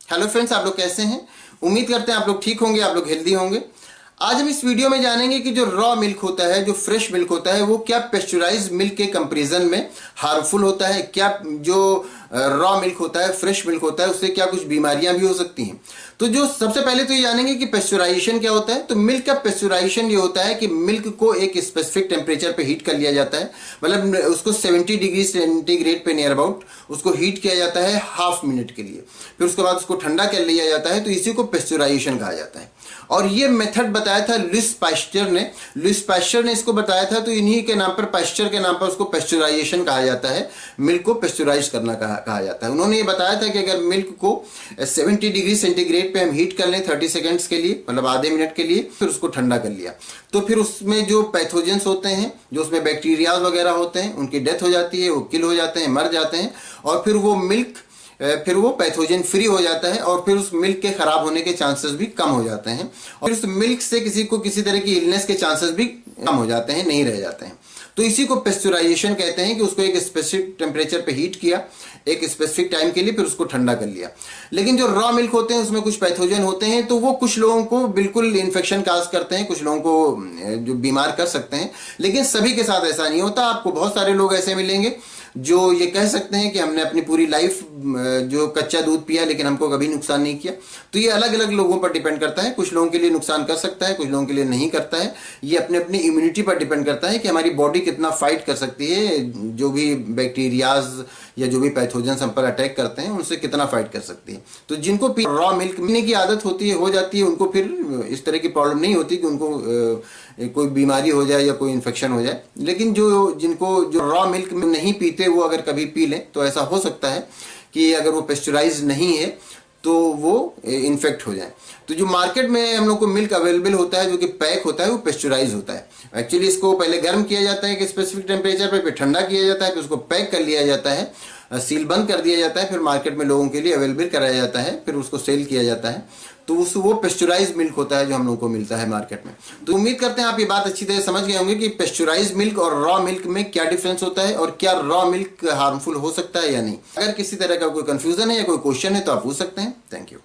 Hello friends, आप लोग कैसे हैं? उम्मीद करते हैं आप लोग ठीक होंगे, आप लोग हेल्दी होंगे। आज हम इस वीडियो में जानेंगे कि जो रॉ मिल्क होता है, जो फ्रेश मिल्क होता है, वो क्या पेस्चुराइज्ड मिल्क के कंपैरिजन में हार्मफुल होता है? क्या जो रॉ मिल्क होता है, फ्रेश मिल्क होता है, उससे क्या कुछ बीमारियां भी हो सकती हैं? तो जो सबसे पहले तो ये जानेंगे कि पेस्चुराइजेशन क्या होता है। तो मिल्क का पेस्चुराइजेशन ये होता है कि मिल्क को एक स्पेसिफिक टेम्परेचर पे हीट कर लिया जाता है, मतलब उसको 70 डिग्री सेंटीग्रेड पे नियर अबाउट उसको हीट किया जाता है हाफ मिनट के लिए। फिर उसके बाद उसको ठंडा कर लिया जाता है, तो इसी को पेस्चुराइजेशन कहा जाता है। और ये मेथड बताया था लुईस पास्चर ने। लुईस पास्चर ने इसको बताया था, तो इन्हीं के नाम पर, पास्चर के नाम पर उसको पेस्चुराइजेशन कहा जाता है। मिल्क को पेस्चुराइज करना कहा जाता है। उन्होंने ये बताया था कि अगर मिल्क को 70 डिग्री सेंटीग्रेड पे हम हीट कर लें 30 सेकेंड्स के लिए, मतलब आधे मिनट के लिए, फिर उसको ठंडा कर लिया, तो फिर उसमें जो पैथोजेंस होते हैं, जो उसमें बैक्टीरिया वगैरह होते हैं, उनकी डेथ हो जाती है, वो किल हो जाते हैं, मर जाते हैं। और फिर वो मिल्क फिर वो पैथोजन फ्री हो जाता है, और फिर उस मिल्क के खराब होने के चांसेस भी कम हो जाते हैं, और उस मिल्क से किसी को किसी तरह की इलनेस के चांसेस भी कम हो जाते हैं, नहीं रह जाते हैं। तो इसी को पेस्चुराइजेशन कहते हैं कि उसको एक स्पेसिफिक टेम्परेचर पे हीट किया एक स्पेसिफिक टाइम के लिए, फिर उसको ठंडा कर लिया। लेकिन जो रॉ मिल्क होते हैं उसमें कुछ पैथोजन होते हैं, तो वो कुछ लोगों को बिल्कुल इन्फेक्शन काज करते हैं, कुछ लोगों को जो बीमार कर सकते हैं। लेकिन सभी के साथ ऐसा नहीं होता। आपको बहुत सारे लोग ऐसे मिलेंगे जो ये कह सकते हैं कि हमने अपनी पूरी लाइफ जो कच्चा दूध पिया, लेकिन हमको कभी नुकसान नहीं किया। तो ये अलग अलग लोगों पर डिपेंड करता है। कुछ लोगों के लिए नुकसान कर सकता है, कुछ लोगों के लिए नहीं करता है। ये अपने अपनी इम्यूनिटी पर डिपेंड करता है कि हमारी बॉडी कितना फाइट कर सकती है, जो भी बैक्टीरियाज या जो भी पैथोजन हम पर अटैक करते हैं, उनसे कितना फाइट कर सकती है। तो जिनको रॉ मिल्क पीने की आदत होती है, हो जाती है, उनको फिर इस तरह की प्रॉब्लम नहीं होती कि उनको कोई बीमारी हो जाए या कोई इन्फेक्शन हो जाए। लेकिन जिनको जो रॉ मिल्क में नहीं पीते, वो अगर कभी पी लें तो ऐसा हो सकता है कि अगर वो पेस्चुराइज नहीं है तो वो इन्फेक्ट हो जाए। तो जो मार्केट में हम लोग को मिल्क अवेलेबल होता है, जो कि पैक होता है, वो पेस्चुराइज होता है। एक्चुअली इसको पहले गर्म किया जाता है कि स्पेसिफिक टेम्परेचर पे, फिर ठंडा किया जाता है, फिर उसको पैक कर लिया जाता है, सील बंद कर दिया जाता है, फिर मार्केट में लोगों के लिए अवेलेबल कराया जाता है, फिर उसको सेल किया जाता है। तो वो पेस्चुराइज मिल्क होता है जो हम लोग को मिलता है मार्केट में। तो उम्मीद करते हैं आप ये बात अच्छी तरह समझ गए होंगे कि पेस्चुराइज मिल्क और रॉ मिल्क में क्या डिफरेंस होता है, और क्या रॉ मिल्क हार्मफुल हो सकता है या नहीं। अगर किसी तरह का कोई कंफ्यूजन है या कोई क्वेश्चन है तो आप पूछ सकते हैं। Thank you.